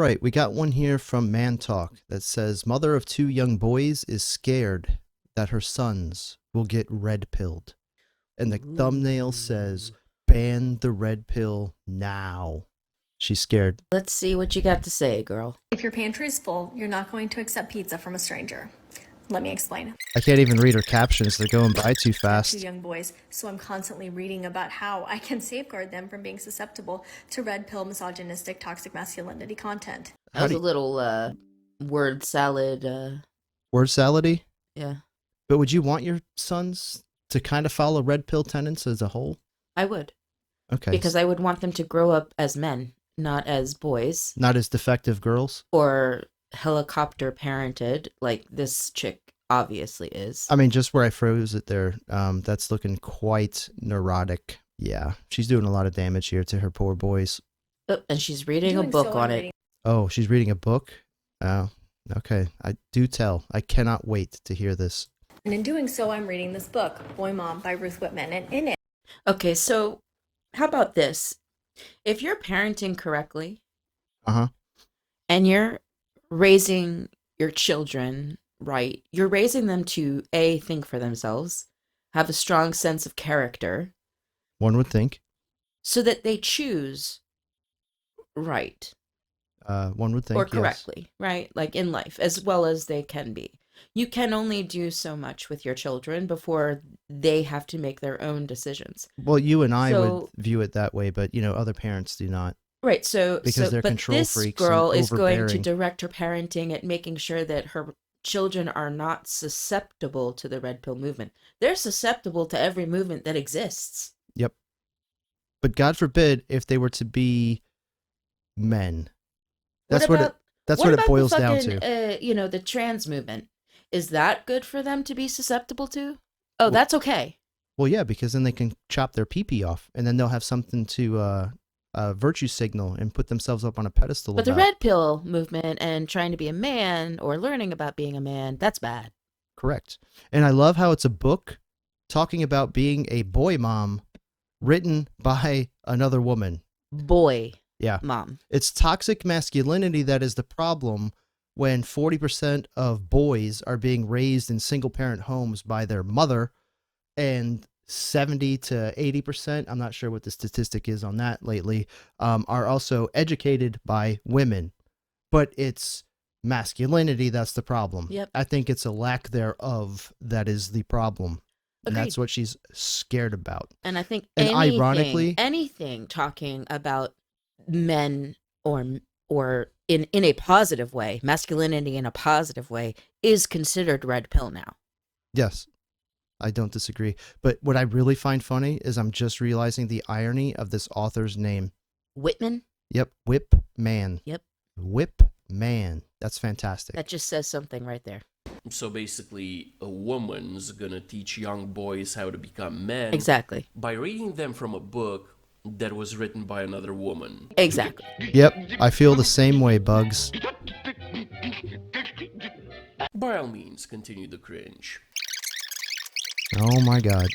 right, we got one here from Man Talk that says mother of two young boys is scared that her sons will get red pilled. And the thumbnail says ban the red pill now. She's scared. Let's see what you got to say, girl. If your pantry is full, you're not going to accept pizza from a stranger. Let me explain. I can't even read her captions. They're going by too I have fast. two young boys, so I'm constantly reading about how I can safeguard them from being susceptible to red pill, misogynistic, toxic masculinity content. That was a little word salad. Word salady? Yeah, But would you want your sons to kind of follow red pill tenets as a whole? I would. Okay. Because I would want them to grow up as men, not as boys. Not as defective girls? Or helicopter parented, like this chick obviously is. I mean, just where I froze it there, that's looking quite neurotic. Yeah, she's doing a lot of damage here to her poor boys. Oh, and she's reading a book on it. Oh, she's reading a book? Oh, okay. I do tell. I cannot wait to hear this. And in doing so, I'm reading this book, Boy Mom by Ruth Whitman, and in it... Okay, so how about this? If you're parenting correctly, and you're raising your children right, you're raising them to A, think for themselves, have a strong sense of character. One would think. So that they choose right. One would think, or correctly, yes. Right? Like in life, as well as they can be. You can only do so much with your children before they have to make their own decisions. Well, you and I would view it that way, but, other parents do not. Right, because they're control freaks. This girl is going to direct her parenting at making sure that her children are not susceptible to the red pill movement. They're susceptible to every movement that exists. Yep. But God forbid if they were to be men. That's what it boils down to. The trans movement. Is that good for them to be susceptible to? Oh, that's okay. Well, yeah, because then they can chop their pee-pee off, and then they'll have something to virtue signal and put themselves up on a pedestal. But the red pill movement and trying to be a man or learning about being a man, that's bad. Correct. And I love how it's a book talking about being a boy mom written by another woman. Boy. Yeah. Mom. It's toxic masculinity that is the problem when 40% of boys are being raised in single-parent homes by their mother, and 70 to 80%, I'm not sure what the statistic is on that lately, are also educated by women. But it's masculinity that's the problem. Yep. I think it's a lack thereof that is the problem. And that's what she's scared about. And I think ironically, anything talking about men or in a positive way, masculinity in a positive way, is considered red pill now. Yes, I don't disagree. But what I really find funny is I'm just realizing the irony of this author's name. Whitman? Yep, Whip Man. Yep. Whip Man. That's fantastic. That just says something right there. So basically, a woman's gonna teach young boys how to become men. Exactly. By reading them from a book that was written by another woman. Exactly. Yep, I feel the same way, Bugs. By all means, continue the cringe. Oh my God.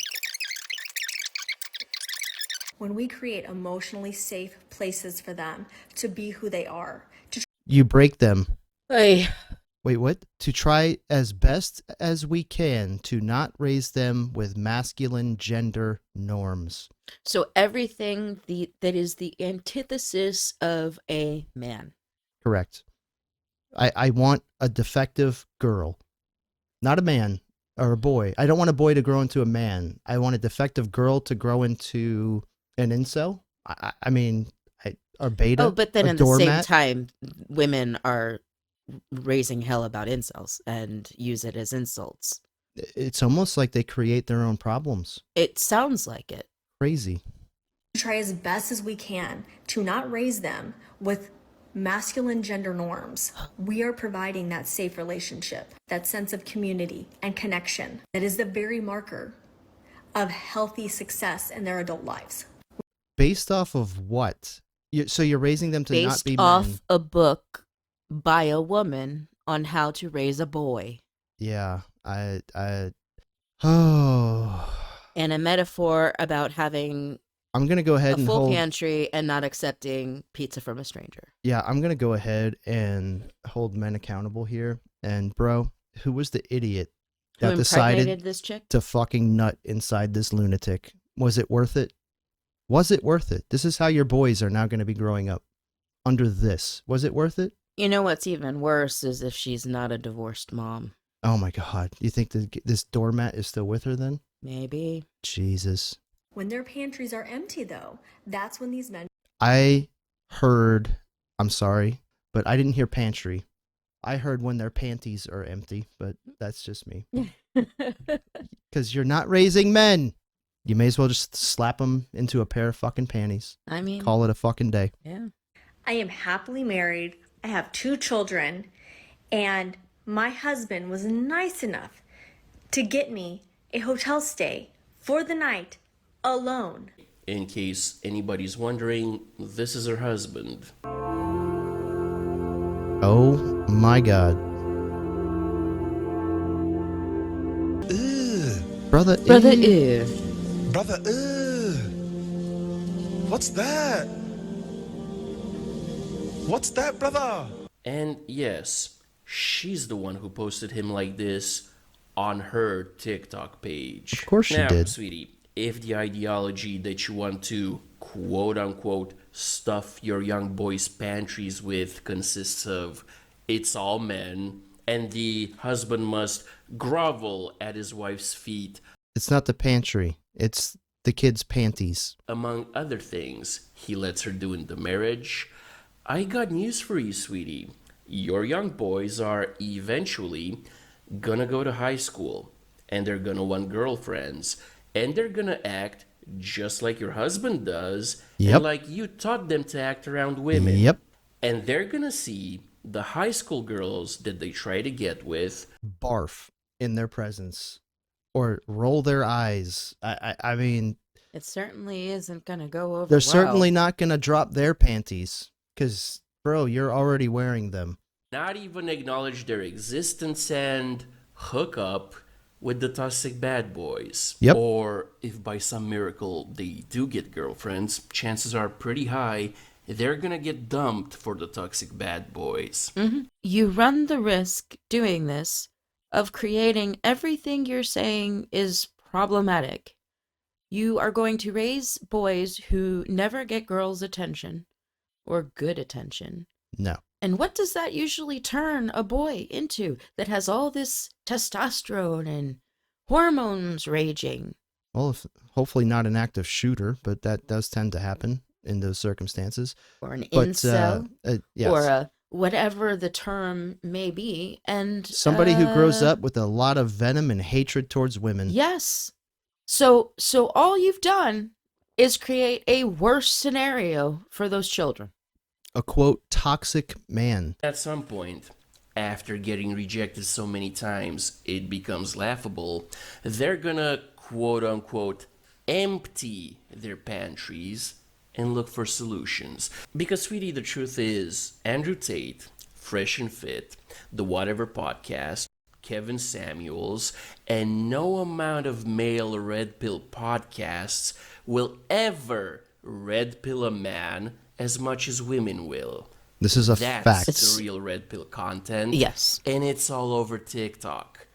When we create emotionally safe places for them to be who they are. You break them. Hey. Wait, what? To try as best as we can to not raise them with masculine gender norms. So everything that is the antithesis of a man. Correct. I want a defective girl, not a man or a boy. I don't want a boy to grow into a man. I want a defective girl to grow into an incel. I mean, or beta. Oh, but then at the same time, women are raising hell about incels and use it as insults. It's almost like they create their own problems. It sounds like it. Crazy. Try as best as we can to not raise them with masculine gender norms. We are providing that safe relationship, that sense of community and connection that is the very marker of healthy success in their adult lives. Based off of what? So you're raising them to not be men? Based off a book by a woman on how to raise a boy. Yeah, And a metaphor about having I'm going to go ahead A and full hold. pantry and not accepting pizza from a stranger. Yeah, I'm going to go ahead and hold men accountable here. And, bro, who was the idiot Who that impregnated decided this chick? to fucking nut inside this lunatic? Was it worth it? Was it worth it? This is how your boys are now going to be growing up. Under this. Was it worth it? You know what's even worse is if she's not a divorced mom. Oh my God. You think this doormat is still with her then? Maybe. Jesus. When their pantries are empty, though, that's when these men. I heard, I'm sorry, but I didn't hear pantry. I heard when their panties are empty, but that's just me. Because you're not raising men. You may as well just slap them into a pair of fucking panties. I mean, Call it a fucking day. yeah. I am happily married. I have 2 children, and my husband was nice enough to get me a hotel stay for the night alone. In case anybody's wondering, this is her husband. Oh my God. Brother, Ew. Brother, what's that? What's that, brother? And yes, she's the one who posted him like this on her TikTok page. Of course she now, did. Sweetie, if the ideology that you want to quote unquote stuff your young boys' pantries with consists of it's all men and the husband must grovel at his wife's feet, It's not the pantry. It's the kids' panties. among other things he lets her do in the marriage, I got news for you, sweetie. Your young boys are eventually gonna go to high school, and they're gonna want girlfriends, and they're gonna act just like your husband does, Yep. and like you taught them to act around women. Yep. And they're gonna see the high school girls that they try to get with Barf in their presence. Or roll their eyes. I mean, It certainly isn't going to go over they're well. certainly not going to drop their panties. Because, bro, you're already wearing them. not even acknowledge their existence and hook up with the toxic bad boys. Yep. Or if by some miracle they do get girlfriends, chances are pretty high they're gonna get dumped for the toxic bad boys. You run the risk doing this of creating everything you're saying is problematic. You are going to raise boys who never get girls' attention or good attention. No. And what does that usually turn a boy into that has all this testosterone and hormones raging? Well, hopefully not an active shooter, but that does tend to happen in those circumstances. Or an But, incel? yes. Or a whatever the term may be. And Somebody who grows up with a lot of venom and hatred towards women. Yes. So all you've done is create a worse scenario for those children. A quote, toxic man. At some point, after getting rejected so many times, it becomes laughable. They're gonna quote unquote empty their pantries and look for solutions. Because, sweetie, the truth is, Andrew Tate, Fresh and Fit, the Whatever Podcast, Kevin Samuels, and no amount of male red pill podcasts will ever red pill a man as much as women will. This is a That's fact. the real red pill content. Yes. And it's all over TikTok.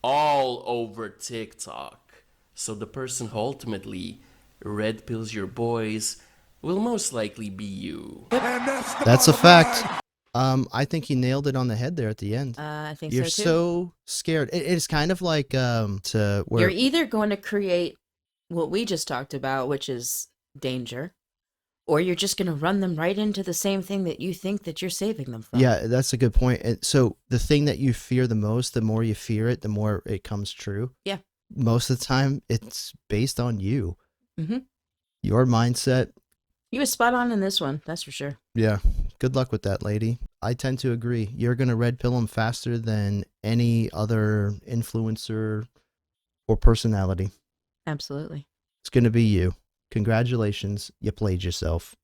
All over TikTok. So the person who ultimately red pills your boys will most likely be you. That's a fact. I think he nailed it on the head there at the end. I think You're so too. so scared. It's kind of like to where You're either going to create what we just talked about, which is danger, or you're just going to run them right into the same thing that you think that you're saving them from. yeah, that's a good point. And so the thing that you fear the most, the more you fear it, the more it comes true. Yeah. Most of the time, it's based on you, Mm-hmm. your mindset. You were spot on in this one, that's for sure. Yeah. Good luck with that, lady. I tend to agree. You're going to red pill them faster than any other influencer or personality. Absolutely. It's going to be you. Congratulations. You played yourself.